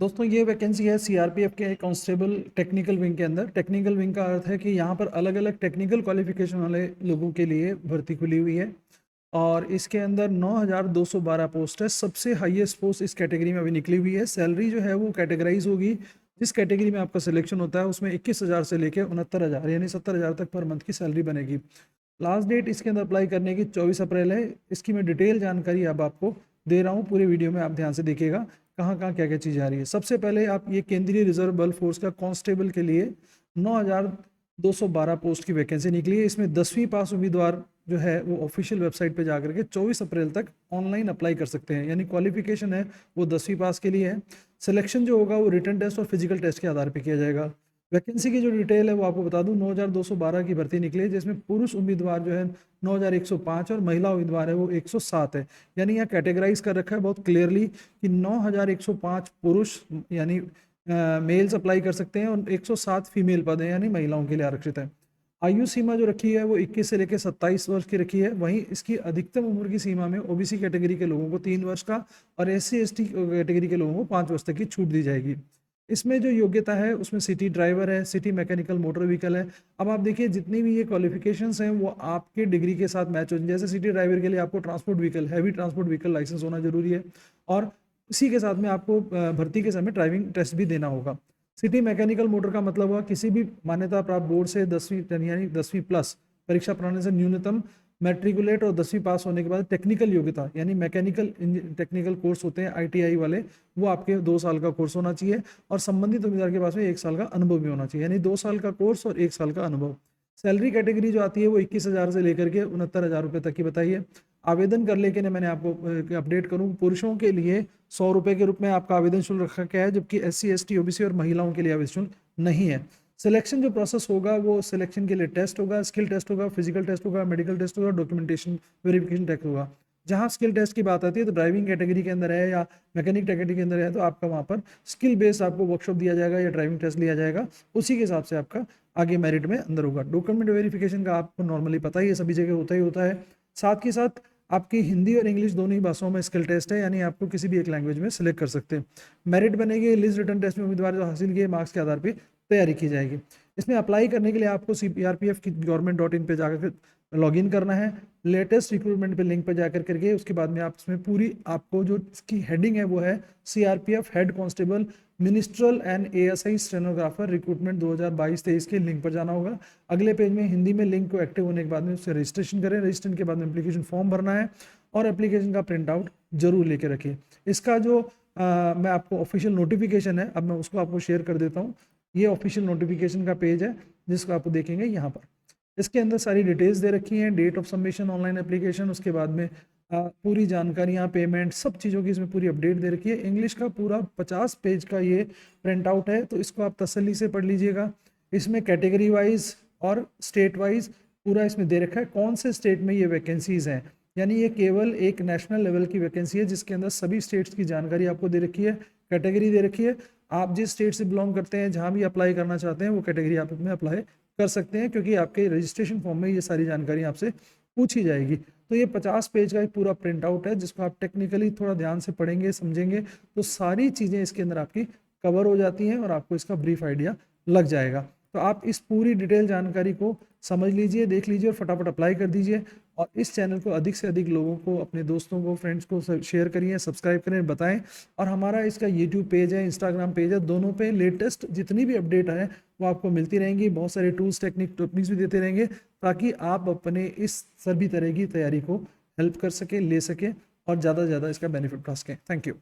दोस्तों ये वैकेंसी है सीआरपीएफ के कांस्टेबल टेक्निकल विंग के अंदर। टेक्निकल विंग का अर्थ है कि यहाँ पर अलग अलग टेक्निकल क्वालिफिकेशन वाले लोगों के लिए भर्ती खुली हुई है और इसके अंदर 9,212 पोस्ट है। सबसे हाईएस्ट पोस्ट इस कैटेगरी में अभी निकली हुई है। सैलरी जो है वो कैटेगराइज होगी, जिस कैटेगरी में आपका सिलेक्शन होता है उसमें 21,000 से लेकर 69,000 यानी 70,000 तक पर मंथ की सैलरी बनेगी। लास्ट डेट इसके अंदर अप्लाई करने की 24 अप्रैल है। इसकी मैं डिटेल जानकारी अब आपको दे रहा हूँ, पूरे वीडियो में आप ध्यान से देखिएगा कहाँ कहाँ क्या क्या चीज़ आ रही है। सबसे पहले आप ये केंद्रीय रिजर्व बल फोर्स का कांस्टेबल के लिए 9,212 पोस्ट की वैकेंसी निकली है। इसमें 10वीं पास उम्मीदवार जो है वो ऑफिशियल वेबसाइट पे जाकर के 24 अप्रैल तक ऑनलाइन अप्लाई कर सकते हैं, यानी क्वालिफिकेशन है वो 10वीं पास के लिए है। सिलेक्शन जो होगा वो रिटन टेस्ट और फिजिकल टेस्ट के आधार पर किया जाएगा। वैकेंसी की जो डिटेल है वो आपको बता दूं, 9,212 की भर्ती निकली है, जिसमें पुरुष उम्मीदवार जो है 9,105 और महिला उम्मीदवार है वो 107 है। यानी यहाँ कैटेगराइज कर रखा है बहुत क्लियरली कि 9,105 पुरुष यानी मेल्स अप्लाई कर सकते हैं और 107 फीमेल पद हैं यानी महिलाओं के लिए आरक्षित है। आयु सीमा जो रखी है वो 21 से लेकर 27 वर्ष की रखी है। वहीं इसकी अधिकतम उम्र की सीमा में ओबीसी कैटेगरी के लोगों को 3 वर्ष का और SC/ST कैटेगरी के लोगों को 5 वर्ष तक की छूट दी जाएगी। इसमें जो योग्यता है उसमें सिटी ड्राइवर है, सिटी मैकेनिकल मोटर व्हीकल है। अब आप देखिए जितनी भी ये क्वालिफिकेशंस हैं वो आपके डिग्री के साथ मैच हो। जैसे सिटी ड्राइवर के लिए आपको transport vehicle, heavy transport vehicle license होना जरूरी है और इसी के साथ में आपको भर्ती के समय ड्राइविंग टेस्ट भी देना होगा। सिटी मैकेनिकल मोटर का मतलब हुआ किसी भी मान्यता प्राप्त बोर्ड से 10वीं यानी 10वीं प्लस परीक्षा प्रणाली से न्यूनतम मैट्रिकुलेट और 10वीं पास होने के बाद टेक्निकल योग्यता यानी मैकेनिकल टेक्निकल कोर्स होते हैं ITI वाले, वो आपके 2 साल का कोर्स होना चाहिए और संबंधित उम्मीदवार के पास में 1 साल का अनुभव भी होना चाहिए, यानी 2 साल का कोर्स और 1 साल का अनुभव। सैलरी कैटेगरी जो आती है वो 21,000 से लेकर के 69,000 रुपये तक की बताई है। आवेदन कर लेके मैंने आपको अपडेट करूँ, पुरुषों के लिए 100 रुपये के रूप में आपका आवेदन शुल्क रखा गया है, जबकि SC/ST OBC और महिलाओं के लिए आवेदन शुल्क नहीं है। सिलेक्शन जो प्रोसेस होगा वो सिलेक्शन के लिए टेस्ट होगा, स्किल टेस्ट होगा, फिजिकल टेस्ट होगा, मेडिकल टेस्ट होगा, डॉक्यूमेंटेशन वेरिफिकेशन टेस्ट होगा। जहाँ स्किल टेस्ट की बात आती है तो ड्राइविंग कैटेगरी के अंदर है या मैकेनिक कैटेगरी के अंदर है तो आपका वहाँ पर स्किल बेस्ड आपको वर्कशॉप दिया जाएगा या ड्राइविंग टेस्ट लिया जाएगा, उसी के हिसाब से आपका आगे मेरिट में अंदर होगा। डॉक्यूमेंट वेरिफिकेशन का आपको नॉर्मली पता ही है, सभी जगह होता ही होता है। साथ ही साथ आपकी हिंदी और इंग्लिश दोनों ही भाषाओं में स्किल टेस्ट है, यानी आपको किसी भी एक लैंग्वेज में सिलेक्ट कर सकते हैं। मेरिट बनेगी लिस्ट रिटन टेस्ट में उम्मीदवार जो हासिल किए मार्क्स के आधार पर तैयारी की जाएगी। इसमें अप्लाई करने के लिए आपको CRPF की government.in पे जाकर लॉगिन करना है, लेटेस्ट रिक्रूटमेंट पे लिंक पे जाकर करके उसके बाद में आप इसमें पूरी आपको जो इसकी हेडिंग है वो है CRPF head constable minstrel and ASI stenographer recruitment 2022-23 के लिंक पर जाना होगा। अगले पेज में हिंदी में लिंक को एक्टिव होने के बाद में उससे रजिस्ट्रेशन करें। रजिस्ट्रेशन के बाद में एप्लीकेशन फॉर्म भरना है और एप्लीकेशन का प्रिंट आउट जरूर लेके रखिए। इसका जो मैं आपको ऑफिशियल नोटिफिकेशन है अब मैं उसको आपको शेयर कर देता हूँ। ये ऑफिशियल नोटिफिकेशन का पेज है जिसको आप देखेंगे यहाँ पर। इसके अंदर सारी डिटेल्स दे रखी हैं, date of submission, online application, उसके बाद में पूरी जानकारियाँ, पेमेंट, सब चीज़ों की इसमें पूरी अपडेट दे रखी है। इंग्लिश का पूरा 50 पेज का ये प्रिंट आउट है, तो इसको आप तसल्ली से पढ़ लीजिएगा। इसमें कैटेगरी वाइज और स्टेट वाइज पूरा इसमें दे रखा है कौन से स्टेट में ये वैकेंसीज हैं, यानी ये केवल एक नेशनल लेवल की वैकेंसी है जिसके अंदर सभी स्टेट्स की जानकारी आपको दे रखी है, कैटेगरी दे रखी है। आप जिस स्टेट से बिलोंग करते हैं, जहाँ भी अप्लाई करना चाहते हैं वो कैटेगरी आप इसमें अप्लाई कर सकते हैं, क्योंकि आपके रजिस्ट्रेशन फॉर्म में ये सारी जानकारी आपसे पूछी जाएगी। तो ये 50 पेज का एक पूरा प्रिंट आउट है जिसको आप टेक्निकली थोड़ा ध्यान से पढ़ेंगे, समझेंगे तो सारी चीज़ें इसके अंदर आपकी कवर हो जाती हैं और आपको इसका ब्रीफ आइडिया लग जाएगा। तो आप इस पूरी डिटेल जानकारी को समझ लीजिए, देख लीजिए और फटाफट अप्लाई कर दीजिए। और इस चैनल को अधिक से अधिक लोगों को, अपने दोस्तों को, फ्रेंड्स को शेयर करिए, सब्सक्राइब करें, बताएं। और हमारा इसका YouTube पेज है, Instagram पेज है, दोनों पे लेटेस्ट जितनी भी अपडेट है वो आपको मिलती रहेंगी। बहुत सारे टूल्स, टेक्निक्स भी देते रहेंगे ताकि आप अपने इस सभी तरह की तैयारी को हेल्प कर सकें, ले सकें और ज़्यादा से ज़्यादा इसका बेनिफिट उठा सकें। Thank you.